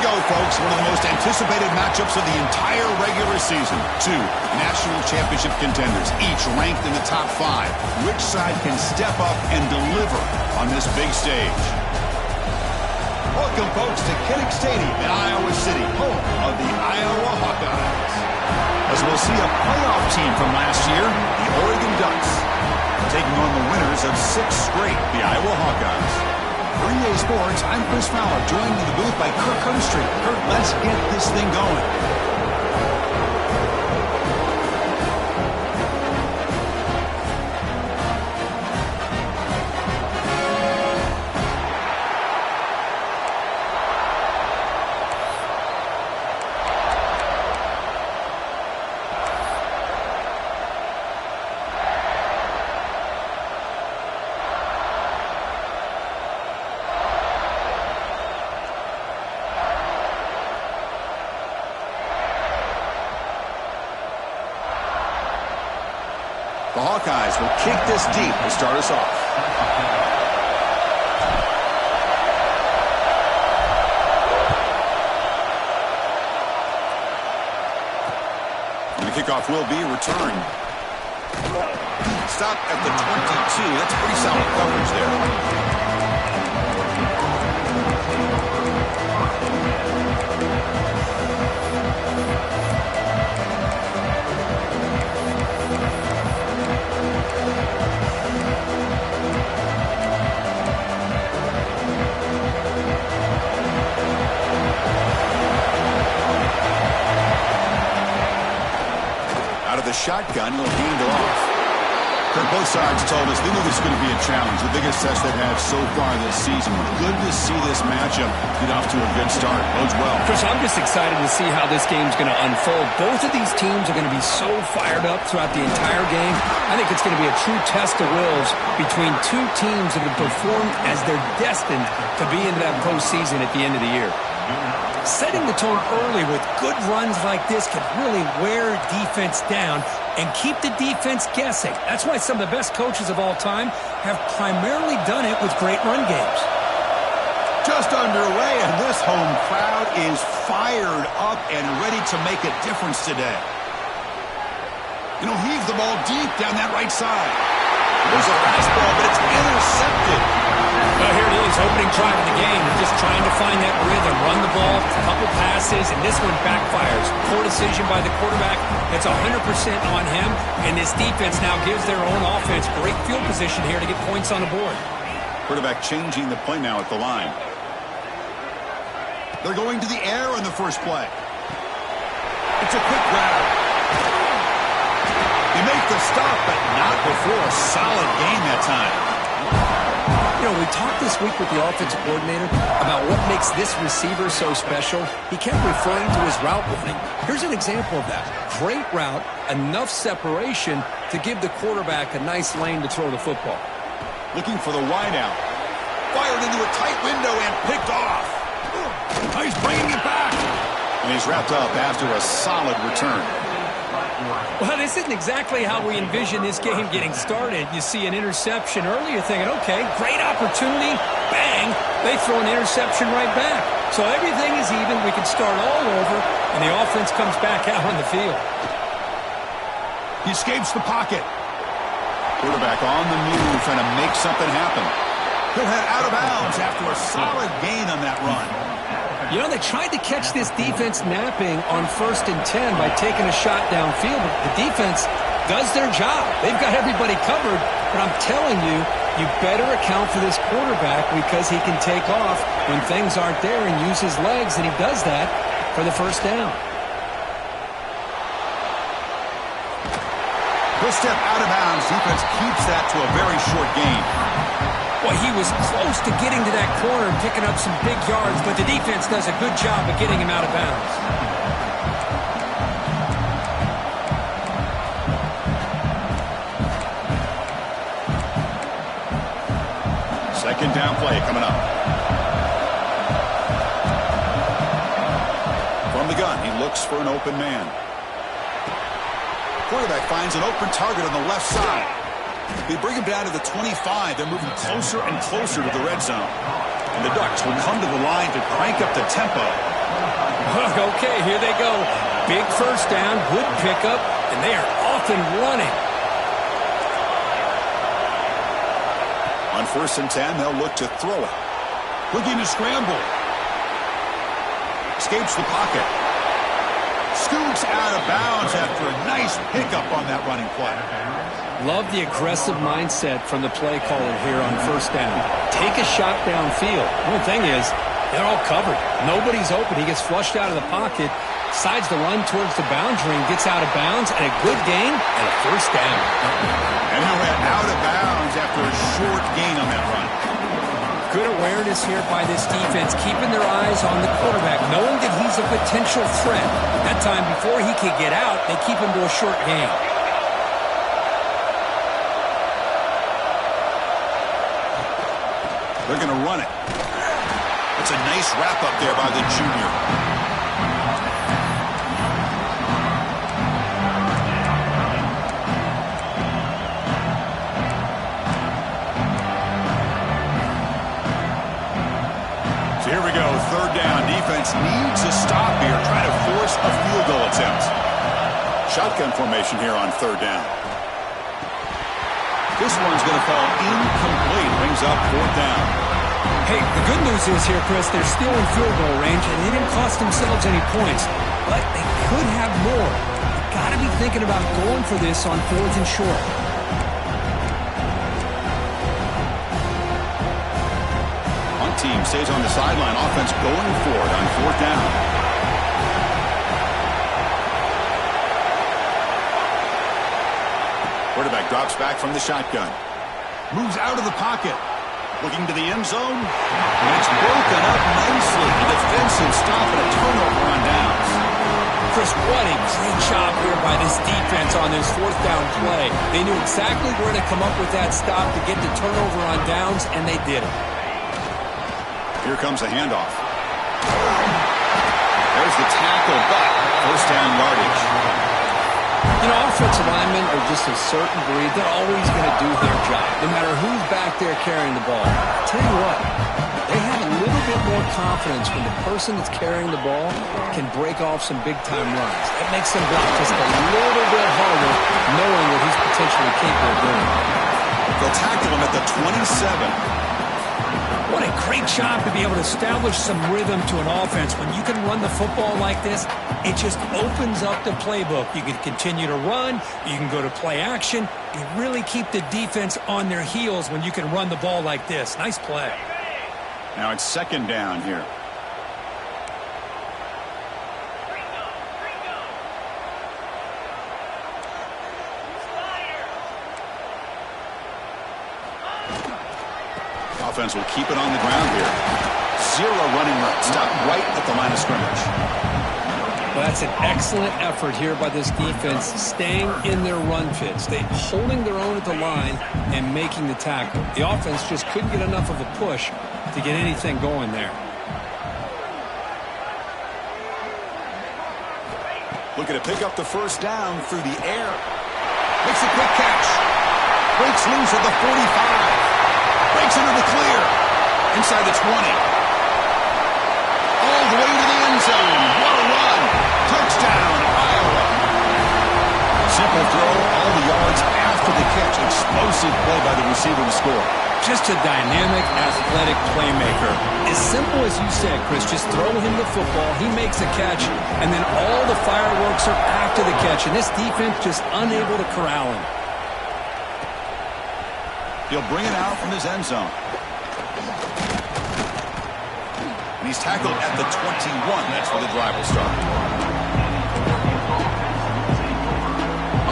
go, folks. One of the most anticipated matchups of the entire regular season. Two national championship contenders, each ranked in the top 5. Which side can step up and deliver on this big stage? Welcome, folks, to Kinnick Stadium in Iowa City, home of the Iowa Hawkeyes. As we'll see a playoff team from last year, the Oregon Ducks, taking on the winners of 6 straight, the Iowa Hawkeyes. For EA Sports, I'm Chris Fowler, joined in the booth by Kirk Herbstreit. Kirk, let's get this thing going. The Hawkeyes will kick this deep to start us off. And the kickoff will be returned. Stop at the 22. That's pretty solid coverage there. Out of the shotgun, he'll hand it off. Both sides told us they knew this was going to be a challenge, the biggest test they've had so far this season. Good to see this matchup get off to a good start. Bodes well. Chris, I'm just excited to see how this game's going to unfold. Both of these teams are going to be so fired up throughout the entire game. I think it's going to be a true test of wills between two teams that have performed as they're destined to be into that postseason at the end of the year. Setting the tone early with good runs like this can really wear defense down and keep the defense guessing. That's why some of the best coaches of all time have primarily done it with great run games. Just underway, and this home crowd is fired up and ready to make a difference today. And he'll heave the ball deep down that right side. There's a fastball, but it's intercepted. Well, here it is, opening drive of the game. They're just trying to find that rhythm, run the ball, a couple passes, and this one backfires. Poor decision by the quarterback. It's 100% on him, and this defense now gives their own offense great field position here to get points on the board. Quarterback changing the play now at the line. They're going to the air on the first play. It's a quick grab. They make the stop, but not before a solid gain that time. You know, we talked this week with the offensive coordinator about what makes this receiver so special. He kept referring to his route running. Here's an example of that. Great route, enough separation to give the quarterback a nice lane to throw the football. Looking for the wideout. Fired into a tight window and picked off. He's bringing it back. And he's wrapped up after a solid return. Well, this isn't exactly how we envision this game getting started. You see an interception early, you're thinking, okay, great opportunity, bang, they throw an interception right back. So everything is even, we can start all over, and the offense comes back out on the field. He escapes the pocket. Quarterback on the move, trying to make something happen. He'll head out of bounds after a solid gain on that run. You know, they tried to catch this defense napping on 1st and 10 by taking a shot downfield, but the defense does their job. They've got everybody covered, but I'm telling you, you better account for this quarterback because he can take off when things aren't there and use his legs, and he does that for the first down. He'll step out of bounds. Defense keeps that to a very short gain. Well, he was close to getting to that corner and picking up some big yards, but the defense does a good job of getting him out of bounds. Second down play coming up. From the gun, he looks for an open man. Quarterback finds an open target on the left side. They bring him down to the 25. They're moving closer and closer to the red zone. And the Ducks will come to the line to crank up the tempo. Okay, here they go. Big first down, good pickup, and they are off and running. On 1st and 10, they'll look to throw it. Looking to scramble. Escapes the pocket. Scoots out of bounds after a nice pickup on that running play. Love the aggressive mindset from the play caller here on 1st down. Take a shot downfield. One thing is, they're all covered. Nobody's open. He gets flushed out of the pocket, decides to run towards the boundary and gets out of bounds, and a good gain and a 1st down. And he went out of bounds after a short gain on that run. Good awareness here by this defense, keeping their eyes on the quarterback, knowing that he's a potential threat. That time, before he could get out, they keep him to a short gain. They're going to run it. It's a nice wrap-up there by the junior. So here we go, 3rd down. Defense needs a stop here, trying to force a field goal attempt. Shotgun formation here on 3rd down. This one's going to fall incomplete. Brings up 4th down. Hey, the good news is here, Chris, they're still in field goal range, and they didn't cost themselves any points. But they could have more. Got to be thinking about going for this on 4th and short. One team stays on the sideline. Offense going for it on 4th down. Quarterback drops back from the shotgun. Moves out of the pocket. Looking to the end zone. And it's broken up nicely. A defensive stop and a turnover on downs. Chris, what a great job here by this defense on this 4th down play. They knew exactly where to come up with that stop to get the turnover on downs, and they did it. Here comes a handoff. There's the tackle, but 1st down yardage. You know, offensive linemen are just a certain breed. They're always going to do their job, no matter who's back there carrying the ball. I'll tell you what, they have a little bit more confidence when the person that's carrying the ball can break off some big-time runs. That makes them block just a little bit harder, knowing that he's potentially capable of doing it. They'll tackle him at the 27. What a great job to be able to establish some rhythm to an offense. When you can run the football like this, it just opens up the playbook. You can continue to run. You can go to play action. You really keep the defense on their heels when you can run the ball like this. Nice play. Now it's 2nd down here. Offense will keep it on the ground here. 0 running route. Stop right at the line of scrimmage. Well, that's an excellent effort here by this defense, staying in their run fits. They holding their own at the line and making the tackle. The offense just couldn't get enough of a push to get anything going there. Looking to pick up the 1st down through the air. Makes a quick catch. Breaks loose at the 45. Breaks into the clear. Inside the 20. All the way to the end zone. What a run. Touchdown, Iowa. Simple throw, all the yards after the catch. Explosive play by the receiver to score. Just a dynamic, athletic playmaker. As simple as you said, Chris, just throw him the football. He makes a catch, and then all the fireworks are after the catch. And this defense just unable to corral him. He'll bring it out from his end zone. And he's tackled at the 21. That's where the drive will start.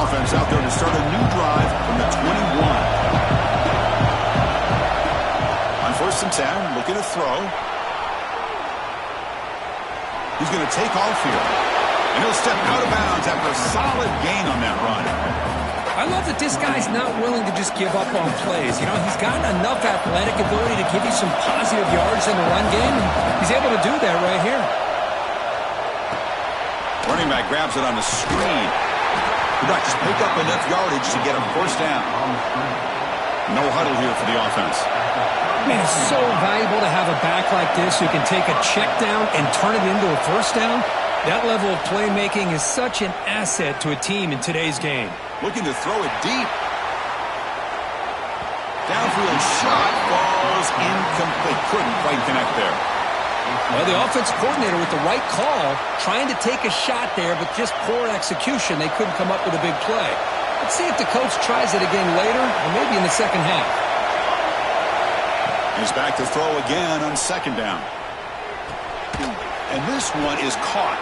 Offense out there to start a new drive from the 21. On 1st and 10, looking to throw. He's going to take off here. And he'll step out of bounds after a solid gain on that run. I love that this guy's not willing to just give up on plays. You know, he's got enough athletic ability to give you some positive yards in the run game, and he's able to do that right here. Running back grabs it on the screen. Did not just pick up enough yardage to get him 1st down. No huddle here for the offense. Man, it's so valuable to have a back like this who can take a check down and turn it into a first down. That level of playmaking is such an asset to a team in today's game. Looking to throw it deep. Downfield shot falls incomplete. Couldn't quite connect there. Well, the offense coordinator with the right call, trying to take a shot there, but just poor execution. They couldn't come up with a big play. Let's see if the coach tries it again later, or maybe in the second half. He's back to throw again on second down. And this one is caught.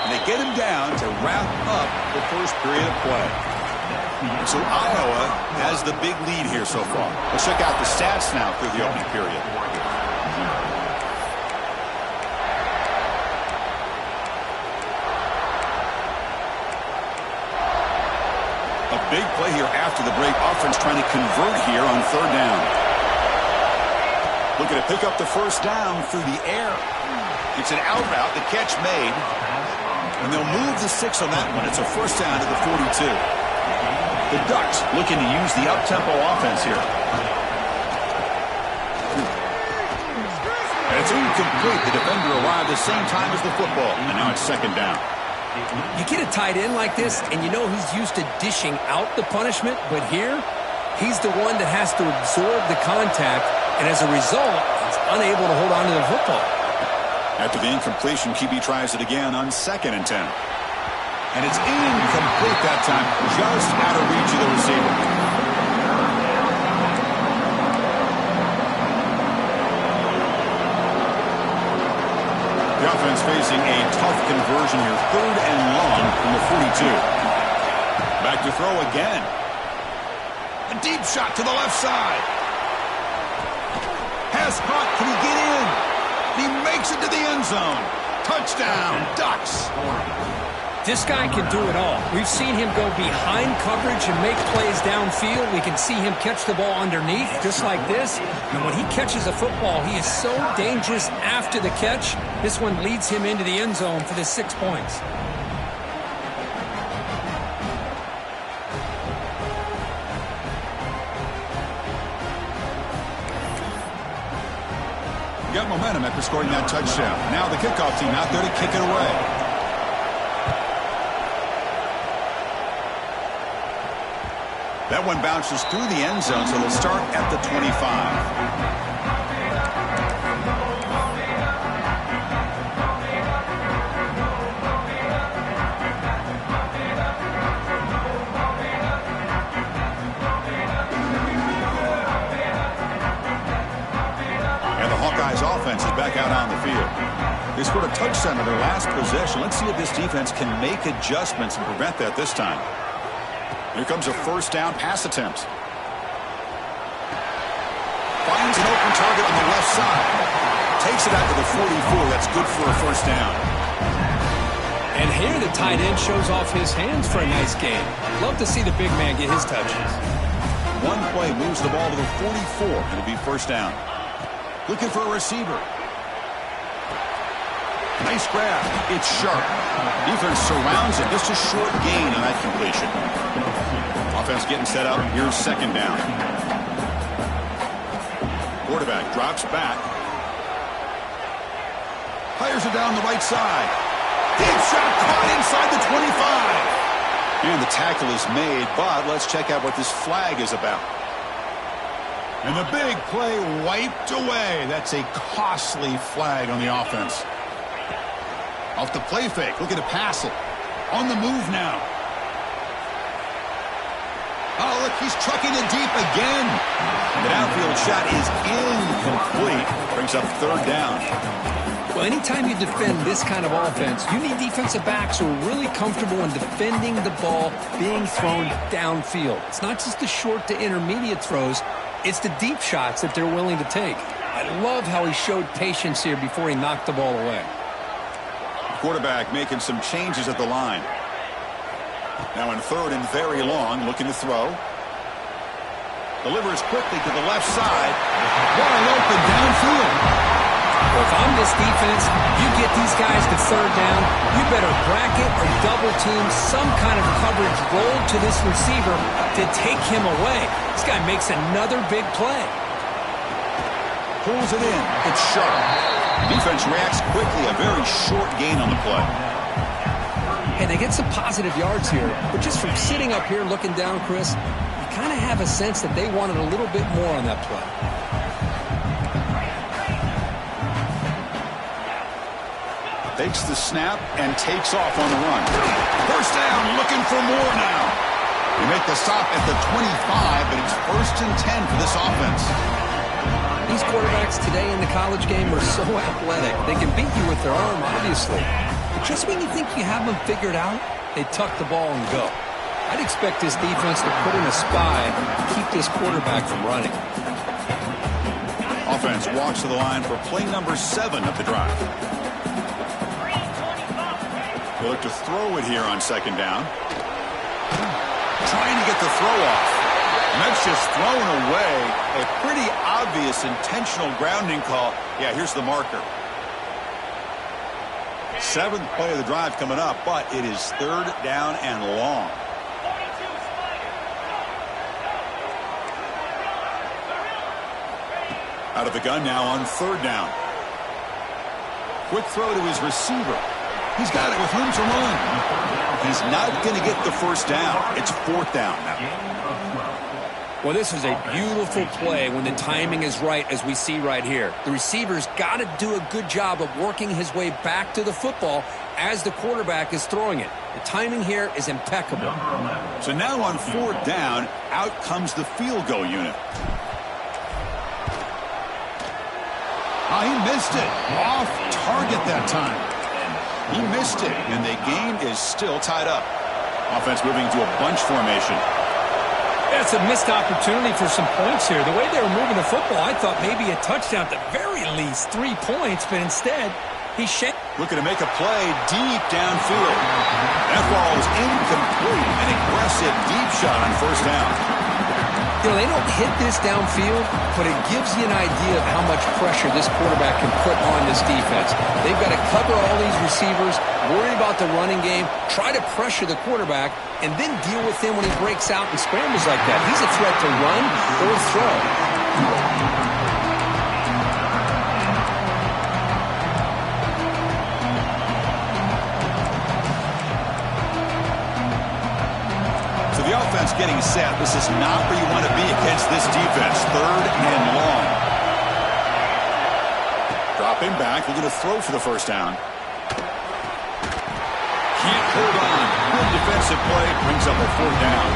And they get him down to wrap up the first period of play. So Iowa has the big lead here so far. Let's check out the stats now through the opening period. A big play here after the break. Offense trying to convert here on third down. Looking to pick up the first down through the air. It's an out route, the catch made. And they'll move the 6 on that one. It's a first down to the 42. The Ducks looking to use the up-tempo offense here. And it's incomplete. The defender arrived the same time as the football. And now it's second down. You get a tight end like this, and you know he's used to dishing out the punishment, but here, he's the one that has to absorb the contact, and as a result, he's unable to hold on to the football. After the incompletion, QB tries it again on 2nd and 10. And it's incomplete that time, just out of reach of the receiver. The offense facing a tough conversion here, 3rd and long from the 42. Back to throw again. A deep shot to the left side. Has caught. Can he get in? He makes it to the end zone. Touchdown, Ducks. This guy can do it all. We've seen him go behind coverage and make plays downfield. We can see him catch the ball underneath, just like this. And when he catches a football, he is so dangerous after the catch. This one leads him into the end zone for the 6 points. Got momentum after scoring that touchdown. Now the kickoff team out there to kick it away. That one bounces through the end zone, so they'll start at the 25. Offense is back out on the field. They scored a touchdown on their last possession. Let's see if this defense can make adjustments and prevent that this time. Here comes a first down pass attempt. Finds an open target on the left side. Takes it out to the 44. That's good for a first down. And here the tight end shows off his hands for a nice game. Love to see the big man get his touches. One play moves the ball to the 44. It'll be first down. Looking for a receiver. Nice grab. It's sharp. Defense surrounds it. Just a short gain on that completion. Offense getting set up. Here's second down. Quarterback drops back. Fires it down the right side. Deep shot caught inside the 25. And the tackle is made, but let's check out what this flag is about. And the big play wiped away. That's a costly flag on the offense. Off the play fake. Looking to pass it. On the move now. Oh, look, he's trucking it deep again. The downfield shot is incomplete. Brings up third down. Well, anytime you defend this kind of offense, you need defensive backs who are really comfortable in defending the ball being thrown downfield. It's not just the short to intermediate throws. It's the deep shots that they're willing to take. I love how he showed patience here before he knocked the ball away. Quarterback making some changes at the line. Now in third and very long, looking to throw. Delivers quickly to the left side. Wide open downfield. Well, if I'm this defense, you get these guys to third down, you better bracket or double team some kind of coverage roll to this receiver to take him away. This guy makes another big play. Pulls it in. It's sharp. Defense reacts quickly. A very short gain on the play. And they get some positive yards here, but just from sitting up here looking down, Chris, you kind of have a sense that they wanted a little bit more on that play. Takes the snap and takes off on the run. First down, looking for more now. They make the stop at the 25, but it's 1st and 10 for this offense. These quarterbacks today in the college game are so athletic. They can beat you with their arm, obviously. But just when you think you have them figured out, they tuck the ball and go. I'd expect this defense to put in a spy to keep this quarterback from running. Offense walks to the line for play number 7 of the drive. They look to throw it here on 2nd down. Trying to get the throw off. And that's just thrown away. A pretty obvious intentional grounding call. Yeah, here's the marker. 7th play of the drive coming up, but it is 3rd down and long. Out of the gun now on 3rd down. Quick throw to his receiver. He's got it with room to run. He's not going to get the 1st down. It's 4th down now. Well, this is a beautiful play when the timing is right, as we see right here. The receiver's got to do a good job of working his way back to the football as the quarterback is throwing it. The timing here is impeccable. So now on 4th down, out comes the field goal unit. Oh, he missed it. Off target that time. He missed it, and the game is still tied up. Offense moving to a bunch formation. That's a missed opportunity for some points here. The way they were moving the football, I thought maybe a touchdown, at the very least 3 points, but instead, he's looking to make a play deep downfield. That ball is incomplete. An aggressive deep shot on 1st down. You know, they don't hit this downfield, but it gives you an idea of how much pressure this quarterback can put on this defense. They've got to cover all these receivers, worry about the running game, try to pressure the quarterback, and then deal with him when he breaks out and scrambles like that. He's a threat to run or throw. Getting set. This is not where you want to be against this defense. 3rd and long. Dropping back. Looking to throw for the 1st down. Can't hold on. Good defensive play. Brings up a 4th down.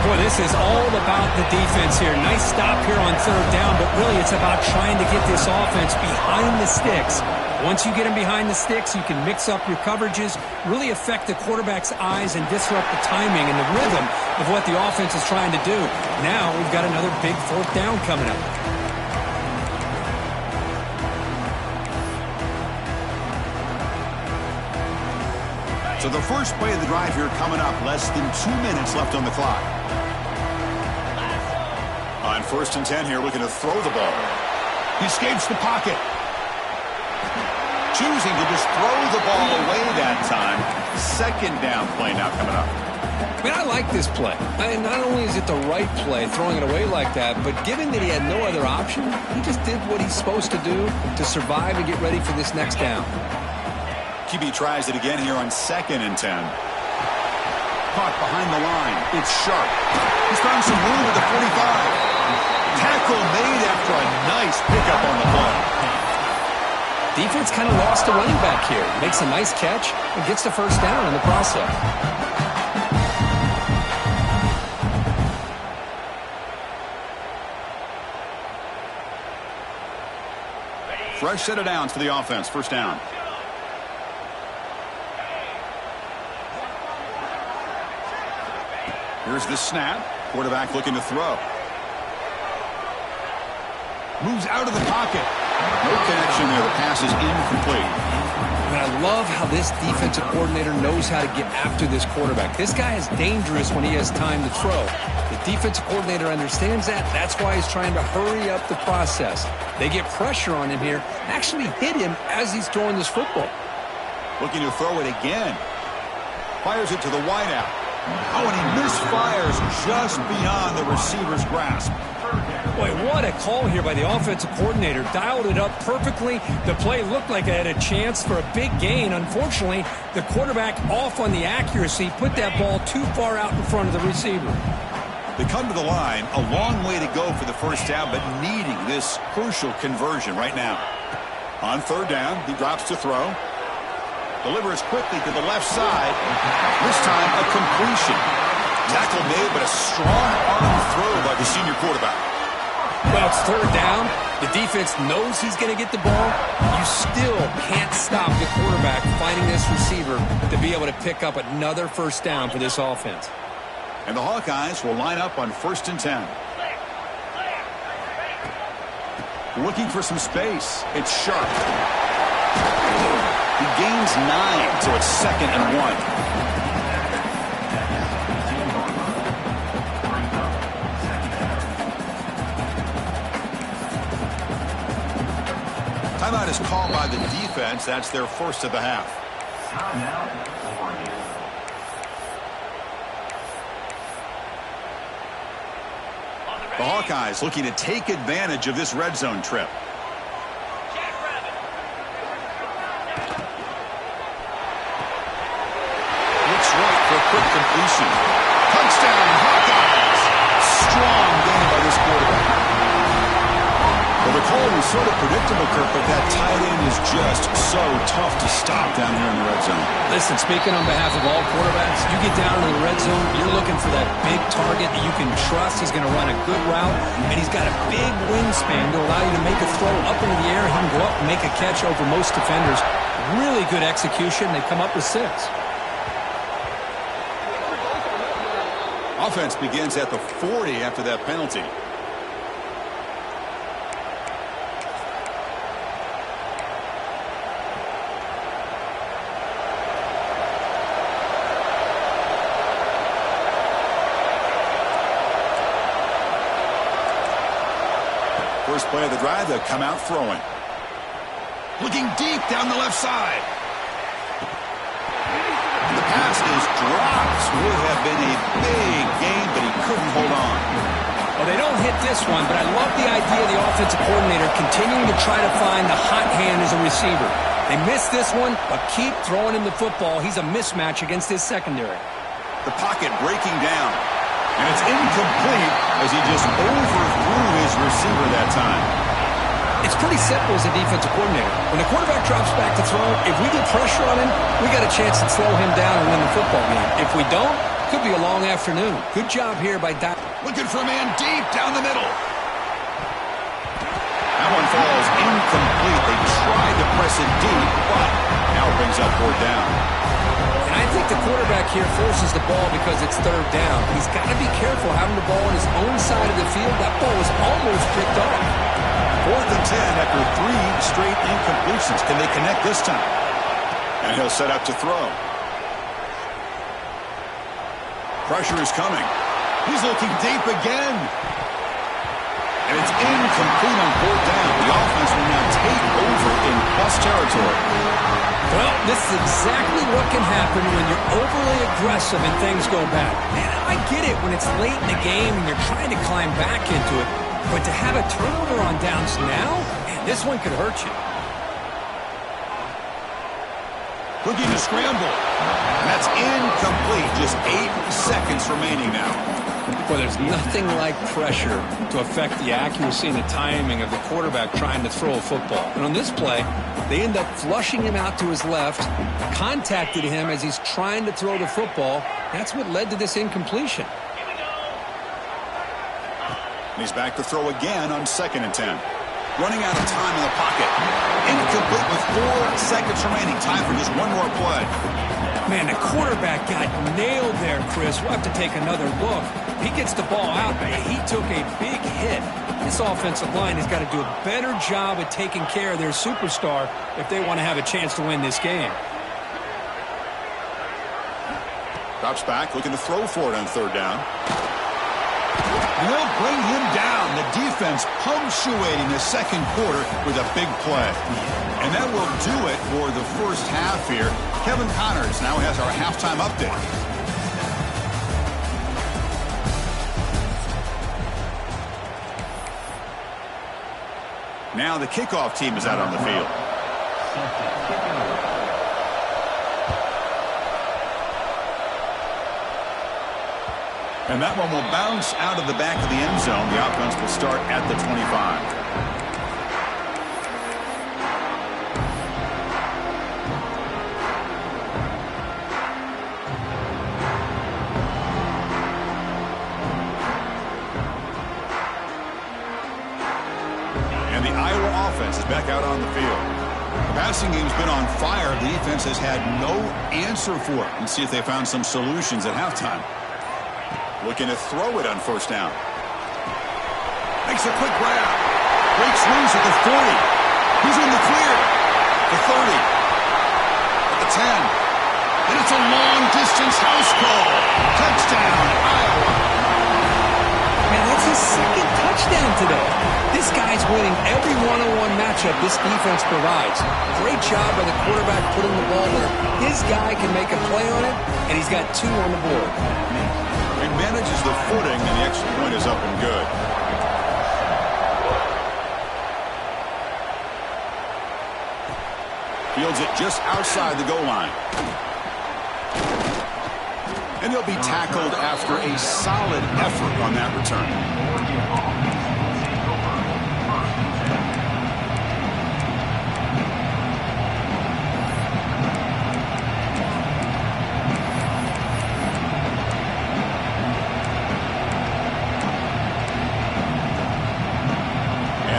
Boy, this is all about the defense here. Nice stop here on 3rd down, but really it's about trying to get this offense behind the sticks. Once you get them behind the sticks, you can mix up your coverages, really affect the quarterback's eyes and disrupt the timing and the rhythm of what the offense is trying to do. Now we've got another big 4th down coming up. So the first play of the drive here coming up, less than 2 minutes left on the clock. On 1st and 10 here, looking to throw the ball. He escapes the pocket. Choosing to just throw the ball away that time. 2nd down play now coming up. I mean, I like this play. Not only is it the right play, throwing it away like that, but given that he had no other option, he just did what he's supposed to do to survive and get ready for this next down. QB tries it again here on 2nd and 10. Caught behind the line. It's sharp. He's found some room at the 45. Tackle made after a nice pickup on the play. Defense kind of lost the running back here. Makes a nice catch and gets the 1st down in the process. Fresh set of downs for the offense. 1st down. Here's the snap. Quarterback looking to throw. Moves out of the pocket. No connection there. The pass is incomplete. And I love how this defensive coordinator knows how to get after this quarterback. This guy is dangerous when he has time to throw. The defensive coordinator understands that. That's why he's trying to hurry up the process. They get pressure on him here, actually hit him as he's throwing this football. Looking to throw it again. Fires it to the wideout. Oh, and he misfires just beyond the receiver's grasp. Boy, what a call here by the offensive coordinator. Dialed it up perfectly. The play looked like it had a chance for a big gain. Unfortunately, the quarterback off on the accuracy, put that ball too far out in front of the receiver. They come to the line, a long way to go for the first down, but needing this crucial conversion right now. On third down, he drops to throw. Delivers quickly to the left side. This time, a completion. Tackle made, but a strong arm throw by the senior quarterback. Well, it's third down. The defense knows he's going to get the ball. You still can't stop the quarterback finding this receiver to be able to pick up another first down for this offense. And the Hawkeyes will line up on 1st and 10. Looking for some space. It's Sharp. He gains 9, so it's 2nd and 1. Timeout is called by the defense. That's their first of the half. The Hawkeyes looking to take advantage of this red zone trip. Looks right for a quick completion. Touchdown, Hawkeyes! Strong game by this quarterback. Well, the call was sort of predictable, Kirk, but that tight end is just so tough to stop down here in the red zone. Listen, speaking on behalf of all quarterbacks, you get down in the red zone, you're looking for that big target that you can trust. He's going to run a good route, and he's got a big wingspan to allow you to make a throw up into the air. He can go up and make a catch over most defenders. Really good execution. They come up with 6. Offense begins at the 40 after that penalty. First play of the drive, they'll come out throwing. Looking deep down the left side. The pass is dropped. Would have been a big gain, but he couldn't hold on. Well, they don't hit this one, but I love the idea of the offensive coordinator continuing to try to find the hot hand as a receiver. They missed this one, but keep throwing him the football. He's a mismatch against his secondary. The pocket breaking down. And it's incomplete as he just overthrew his receiver that time. It's pretty simple as a defensive coordinator. When the quarterback drops back to throw, if we get pressure on him, we got a chance to slow him down and win the football game. If we don't, could be a long afternoon. Good job here by Dak. Looking for a man deep down the middle. That one falls incomplete. They tried to press it deep, but now it brings up 4th down. And I think the quarterback here forces the ball because it's third down. He's got to be careful having the ball on his own side of the field. That ball was almost picked off. 4th and 10 after 3 straight incompletions. Can they connect this time? And he'll set up to throw. Pressure is coming. He's looking deep again. And it's incomplete on 4th down. The offense will now take over in plus territory. Well, this is exactly what can happen when you're overly aggressive and things go bad. Man, I get it when it's late in the game and you're trying to climb back into it. But to have a turnover on downs now, man, this one could hurt you. Looking to scramble. And that's incomplete. Just 8 seconds remaining now. Well, there's nothing like pressure to affect the accuracy and the timing of the quarterback trying to throw a football. And on this play, they end up flushing him out to his left, contacted him as he's trying to throw the football. That's what led to this incompletion. He's back to throw again on 2nd and 10. Running out of time in the pocket. Incomplete with 4 seconds remaining. Time for just one more play. Man, the quarterback got nailed there, Chris. We'll have to take another look. He gets the ball out. He took a big hit. This offensive line has got to do a better job at taking care of their superstar if they want to have a chance to win this game. Drops back, looking to throw for it on third down. And they'll bring him down. The defense punctuating the second quarter with a big play. And that will do it for the first half here. Kevin Connors now has our halftime update. Now the kickoff team is out on the field. And that one will bounce out of the back of the end zone. The offense will start at the 25. And the Iowa offense is back out on the field. The passing game's been on fire. The defense has had no answer for it. Let's see if they found some solutions at halftime. Looking to throw it on first down. Makes a quick grab. Breaks loose at the 40. He's in the clear. The 30. At the 10. And it's a long-distance house call. Touchdown, Iowa. Man, that's his second touchdown today. This guy's winning every one-on-one matchup this defense provides. Great job by the quarterback putting the ball there. His guy can make a play on it, and he's got 2 on the board. He manages the footing, and the extra point is up and good. Fields it just outside the goal line. And he'll be tackled after a solid effort on that return.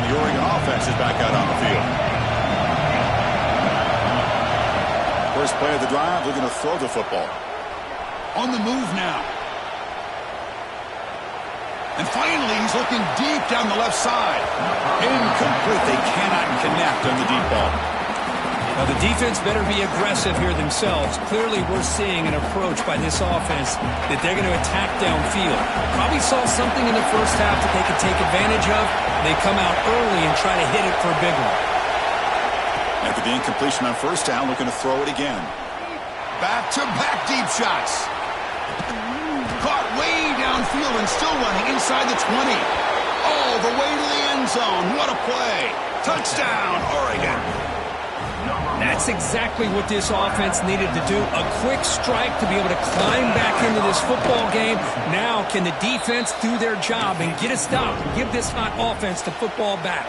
The Oregon offense is back out on the field. First play of the drive, looking to throw the football. On the move now. And finally, he's looking deep down the left side. Incomplete. They cannot connect on the deep ball. Well, the defense better be aggressive here themselves. Clearly, we're seeing an approach by this offense that they're going to attack downfield. Probably saw something in the first half that they could take advantage of. They come out early and try to hit it for a big one. After the incompletion on first down, looking to throw it again. Back-to-back deep shots. Caught way downfield and still running inside the 20. All the way to the end zone. What a play. Touchdown, Oregon. That's exactly what this offense needed to do. A quick strike to be able to climb back into this football game. Now can the defense do their job and get a stop and give this hot offense the football back.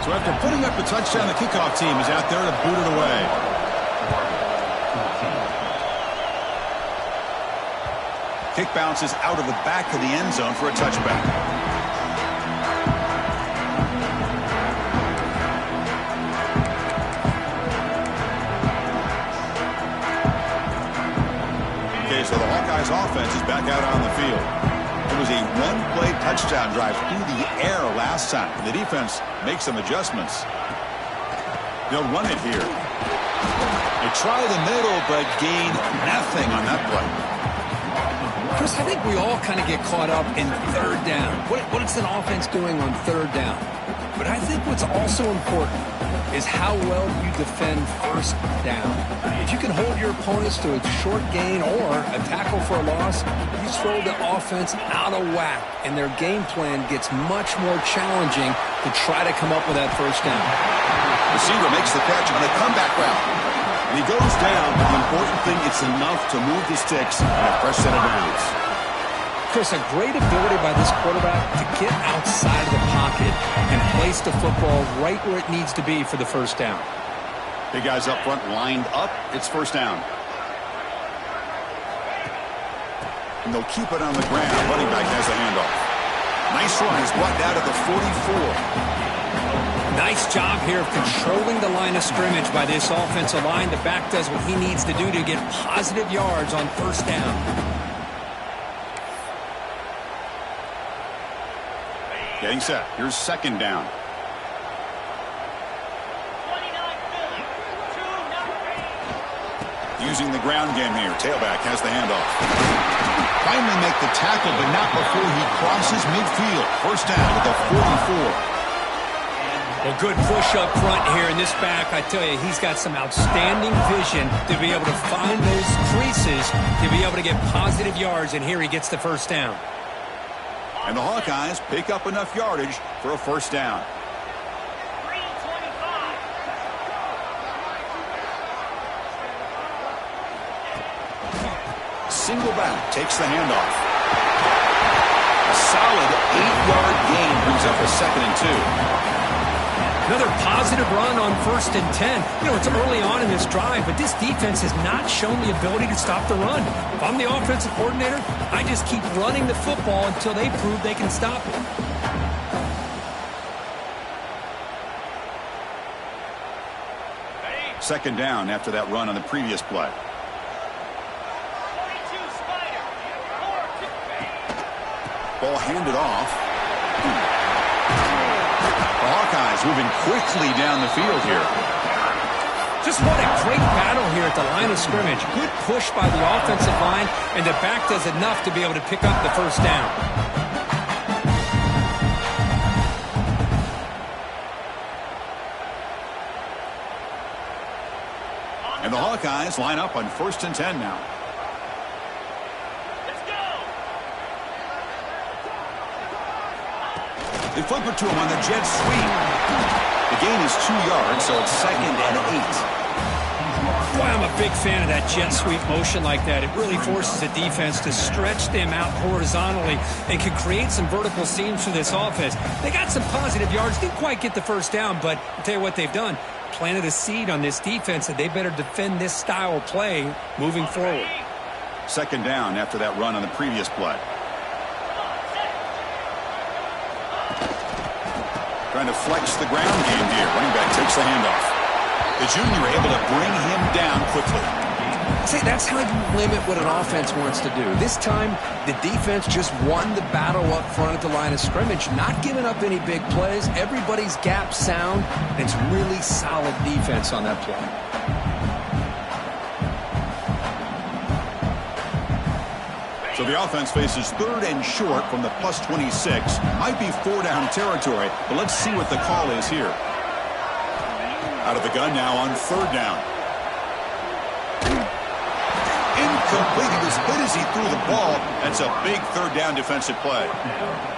So after putting up the touchdown, the kickoff team is out there to boot it away. Kick bounces out of the back of the end zone for a touchback. So the Hawkeyes offense is back out on the field. It was a one-play touchdown drive through the air last time. The defense makes some adjustments. They'll run it here. They try the middle, but gain nothing on that play. Chris, I think we all kind of get caught up in third down. What is an offense doing on third down? But I think what's also important is how well you defend first down. If you can hold your opponents to a short gain or a tackle for a loss, you throw the offense out of whack, and their game plan gets much more challenging to try to come up with that first down. Receiver makes the catch on a comeback route. And he goes down, but the important thing, it's enough to move the sticks and a fresh set of downs. Chris, a great ability by this quarterback to get outside the pocket and place the football right where it needs to be for the first down. Big guys up front lined up. It's first down. And they'll keep it on the ground. Running back has a handoff. Nice run. He's brought down to the 44. Nice job here of controlling the line of scrimmage by this offensive line. The back does what he needs to do to get positive yards on first down. Getting set. Here's second down. Using the ground game here. Tailback has the handoff. Finally make the tackle, but not before he crosses midfield. First down to the 44. Well, good push up front here in this back. I tell you, he's got some outstanding vision to be able to find those creases, to be able to get positive yards, and here he gets the first down. And the Hawkeyes pick up enough yardage for a first down. Single back takes the handoff. A solid 8-yard gain brings up a 2nd and 2. Another positive run on 1st and 10. You know, it's early on in this drive, but this defense has not shown the ability to stop the run. If I'm the offensive coordinator, I just keep running the football until they prove they can stop it. Second down after that run on the previous play. Ball handed off. The Hawkeyes moving quickly down the field here. Just what a great battle here at the line of scrimmage. Good push by the offensive line, and the back does enough to be able to pick up the first down. And the Hawkeyes line up on 1st and 10 now. They flip it to him on the jet sweep. The gain is 2 yards, so it's 2nd and 8. Boy, I'm a big fan of that jet sweep motion like that. It really forces the defense to stretch them out horizontally and can create some vertical seams for this offense. They got some positive yards, didn't quite get the first down, but I'll tell you what they've done. Planted a seed on this defense that they better defend this style of play moving forward. Second down after that run on the previous play. Trying to flex the ground game here. Running back takes the handoff. The junior able to bring him down quickly. See, that's how you limit what an offense wants to do. This time, the defense just won the battle up front at the line of scrimmage, not giving up any big plays. Everybody's gap sound, and it's really solid defense on that play. So the offense faces 3rd and short from the +26. Might be 4-down territory, but let's see what the call is here. Out of the gun now on 3rd down. Incomplete. He was hit as he threw the ball. That's a big 3rd down defensive play.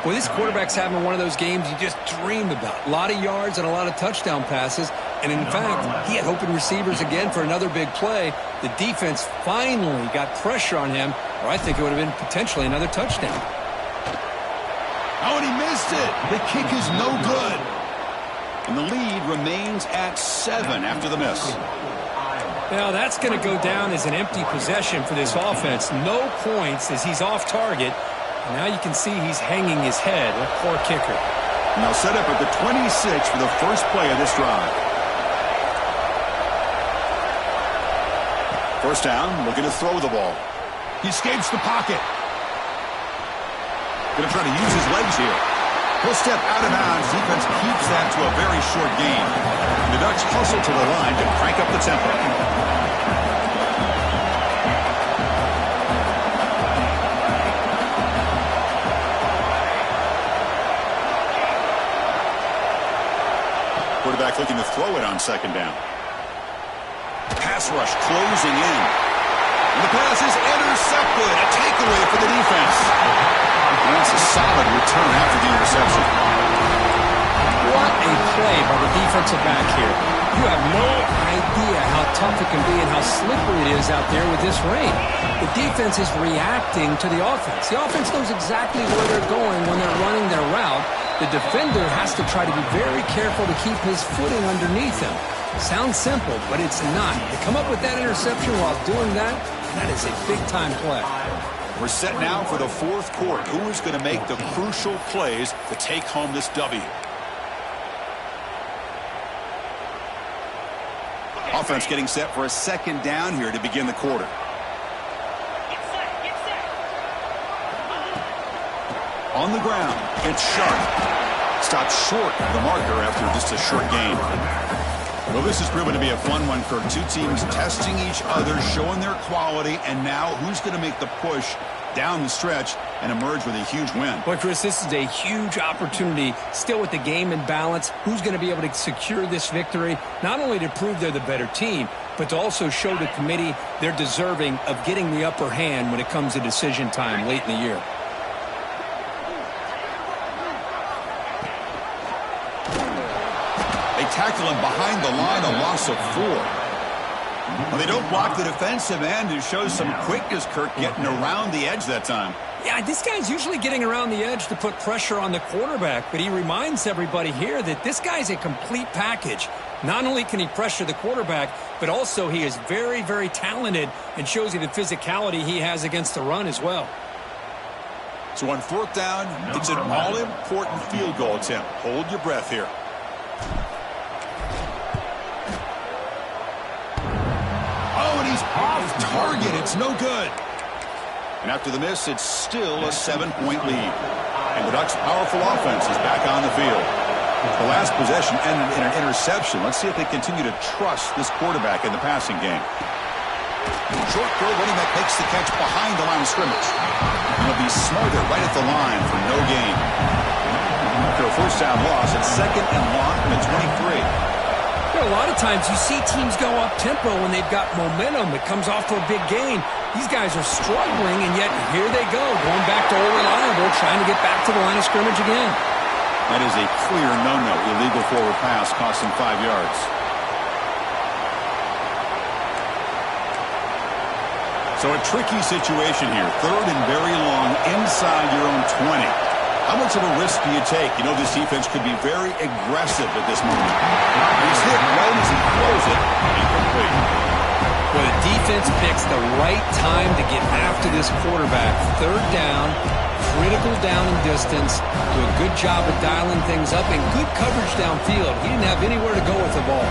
Well, this quarterback's having one of those games you just dream about. A lot of yards and a lot of touchdown passes. And in fact, he had open receivers again for another big play. The defense finally got pressure on him, or I think it would have been potentially another touchdown. Oh, and he missed it. The kick is no good. And the lead remains at 7 after the miss. Now, that's going to go down as an empty possession for this offense. No points as he's off target. And now you can see he's hanging his head. A poor kicker. And they'll set up at the 26 for the first play of this drive. First down, looking to throw the ball. He escapes the pocket. Going to try to use his legs here. He'll step out of bounds. Defense keeps that to a very short gain. The Ducks hustle to the line to crank up the tempo. Quarterback looking to throw it on 2nd down. Pass rush closing in. And the pass is intercepted. A takeaway for the defense. And that's a solid return after the interception. What a play by the defensive back here. You have no idea how tough it can be and how slippery it is out there with this rain. The defense is reacting to the offense. The offense knows exactly where they're going when they're running their route. The defender has to try to be very careful to keep his footing underneath him. Sounds simple, but it's not. To come up with that interception while doing that, that is a big-time play. We're set now for the 4th quarter. Who is going to make the crucial plays to take home this W? offense getting set for a second down here to begin the quarter. On the ground, it's Sharp. Stopped short of the marker after just a short gain. Well, this has proven to be a fun one, Kirk. Two teams testing each other, showing their quality, and now who's going to make the push down the stretch and emerge with a huge win? Boy, Chris, this is a huge opportunity. Still with the game in balance, who's going to be able to secure this victory, not only to prove they're the better team, but to also show the committee they're deserving of getting the upper hand when it comes to decision time late in the year. Tackle him behind the line, a loss of 4. Well, they don't block the defensive end, who shows some quickness, Kirk, getting around the edge that time. Yeah, this guy's usually getting around the edge to put pressure on the quarterback, but he reminds everybody here that this guy's a complete package. Not only can he pressure the quarterback, but also he is very, very talented and shows you the physicality he has against the run as well. So on 4th down, it's an all-important field goal attempt. Hold your breath here. Off target, it's no good. And after the miss, it's still a 7-point lead. And the Ducks' powerful offense is back on the field. The last possession ended in an interception. Let's see if they continue to trust this quarterback in the passing game. Short throw, running back makes the catch behind the line of scrimmage. And he'll be smothered right at the line for no gain. After a first down loss, it's 2nd and long from the 23. A lot of times you see teams go up-tempo when they've got momentum. It comes off for a big gain. These guys are struggling, and yet here they go, going back to old reliable, trying to get back to the line of scrimmage again. That is a clear no-no. Illegal forward pass, costing 5 yards. So a tricky situation here. 3rd and very long inside your own 20. How much of a risk do you take? You know, this defense could be very aggressive at this moment. He's hit right as he throws it. Incomplete. Well, the defense picks the right time to get after this quarterback. 3rd down, critical down and distance. Do a good job of dialing things up and good coverage downfield. He didn't have anywhere to go with the ball.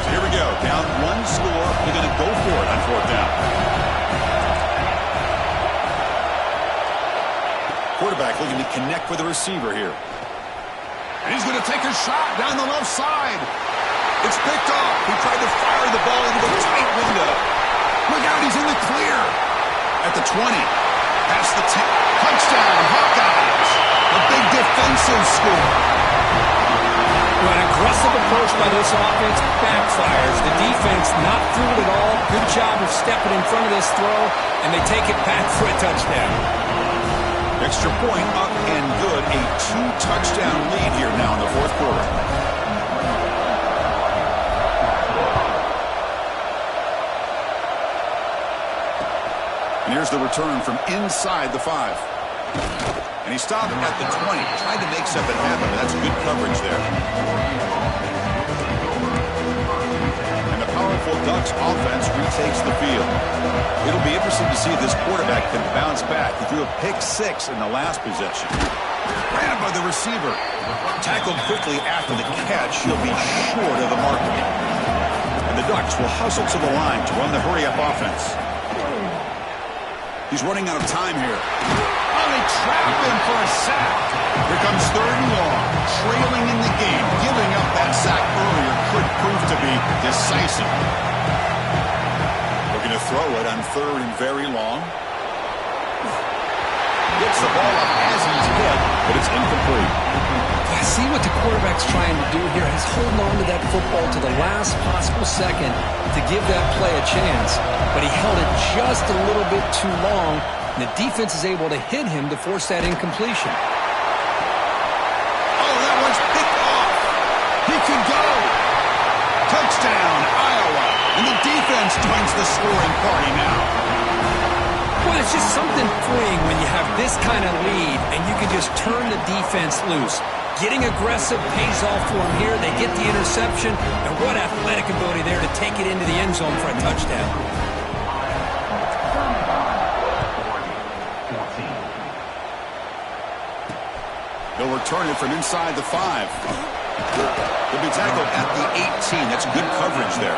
So here we go. Down 1 score. They're going to go for it on 4th down. Quarterback looking to connect with the receiver here. And he's going to take a shot down the left side. It's picked off. He tried to fire the ball into the tight window. Look out, he's in the clear. At the 20. Past the 10. Touchdown, Hawkeyes. A big defensive score. Well, an aggressive approach by this offense backfires. The defense not fooled at all. Good job of stepping in front of this throw, and they take it back for a touchdown. Extra point up and good. A 2-touchdown lead here now in the 4th quarter. And here's the return from inside the 5. And he stopped at the 20. Tried to make something happen, but that's good coverage there. And the powerful Ducks offense retakes the field. It'll be interesting to see if this quarterback can bounce back. He threw a pick-6 in the last possession. Ran by the receiver. Tackled quickly after the catch. He'll be short of the marker. And the Ducks will hustle to the line to run the hurry-up offense. He's running out of time here. Oh, they trap him for a sack. Here comes 3rd and long. Trailing in the game. Giving up that sack earlier could prove to be decisive. Looking to throw it on 3rd and very long. Gets the ball up as he's hit, but it's incomplete. I see what the quarterback's trying to do here. He's holding on to that football to the last possible second to give that play a chance. But he held it just a little bit too long, and the defense is able to hit him to force that incompletion. Oh, that one's picked off. He can go. Touchdown, Iowa. And the defense joins the scoring party now. Well, it's just something freeing when you have this kind of lead and you can just turn the defense loose. Getting aggressive pays off for them here. They get the interception, and what athletic ability there to take it into the end zone for a touchdown. They'll return it from inside the 5. He'll be tackled at the 18. That's good coverage there.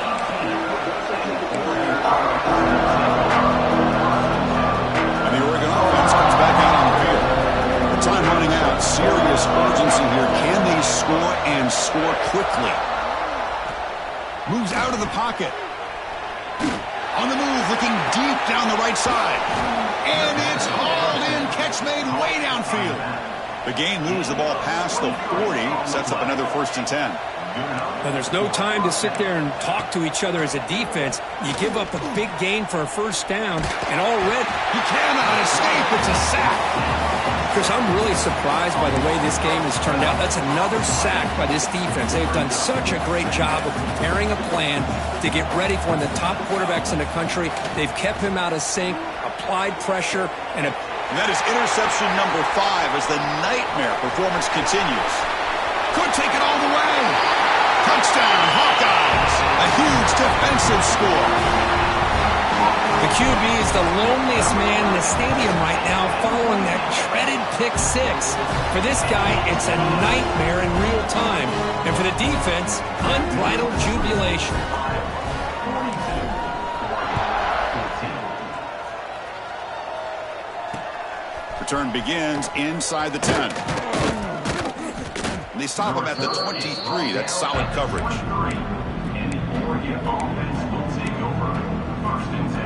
And the Oregon offense comes back out on the field. The time running out. Serious urgency here. Can they score and score quickly? Moves out of the pocket. On the move, looking deep down the right side. And it's hauled in. Catch made way downfield. The gain moves the ball past the 40. Sets up another 1st and 10. Now, there's no time to sit there and talk to each other as a defense. You give up a big gain for a 1st down, and already he cannot escape. It's a sack. Chris, I'm really surprised by the way this game has turned out. That's another sack by this defense. They've done such a great job of preparing a plan to get ready for one of the top quarterbacks in the country. They've kept him out of sync, applied pressure, and that is interception number 5 as the nightmare performance continues. Could take it all the way. Touchdown, Hawkeyes. A huge defensive score. The QB is the loneliest man in the stadium right now following that shredded pick 6. For this guy, it's a nightmare in real time. And for the defense, unbridled jubilation. Return begins inside the 10. And they stop him at the 23. That's solid coverage. And the Oregon offense will take over 1st and 10.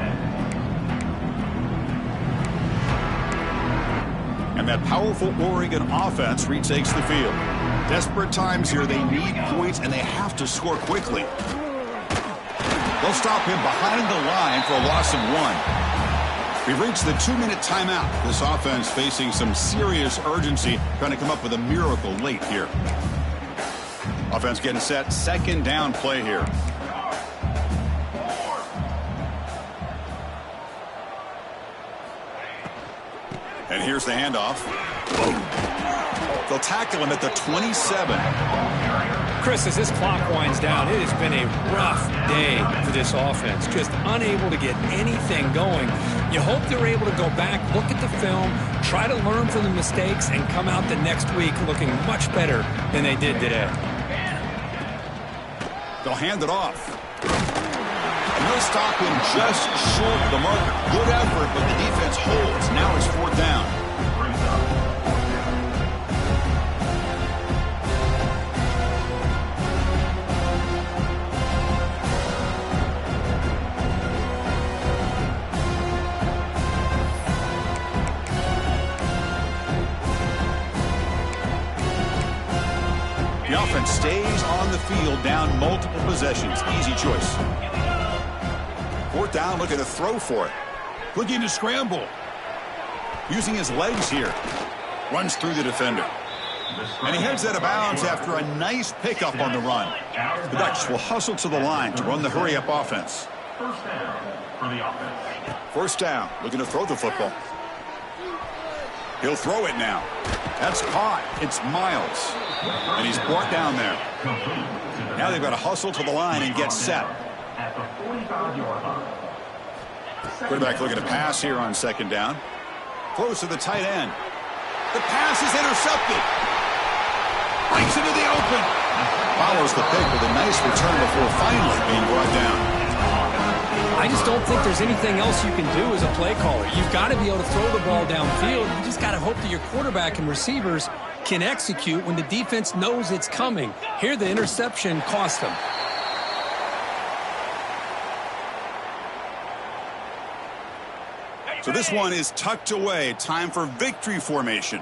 And that powerful Oregon offense retakes the field. Desperate times here. They need points, and they have to score quickly. They'll stop him behind the line for a loss of 1. We've reached the 2-minute timeout. This offense facing some serious urgency, trying to come up with a miracle late here. Offense getting set. 2nd down play here. And here's the handoff. They'll tackle him at the 27. Chris, as this clock winds down, it has been a rough day for this offense. Just unable to get anything going. You hope they're able to go back, look at the film, try to learn from the mistakes, and come out the next week looking much better than they did today. They'll hand it off. And they'll stop him just short of the marker. Good effort, but the defense holds. Now it's 4th down. The offense stays on the field, down multiple possessions. Easy choice. 4th down, looking to throw for it. Looking to scramble. Using his legs here. Runs through the defender. And he heads out of bounds after a nice pickup on the run. The Ducks will hustle to the line to run the hurry-up offense. 1st down for the offense. 1st down, looking to throw the football. He'll throw it now. That's caught. It's Miles. And he's brought down there. Now they've got to hustle to the line and get set. At the 45-yard line. Quarterback looking to pass here on 2nd down. Close to the tight end. The pass is intercepted. Breaks into the open. Follows the pick with a nice return before finally being brought down. I just don't think there's anything else you can do as a play caller. You've got to be able to throw the ball downfield. You just got to hope that your quarterback and receivers can execute when the defense knows it's coming. Here, the interception cost them. So this one is tucked away. Time for victory formation.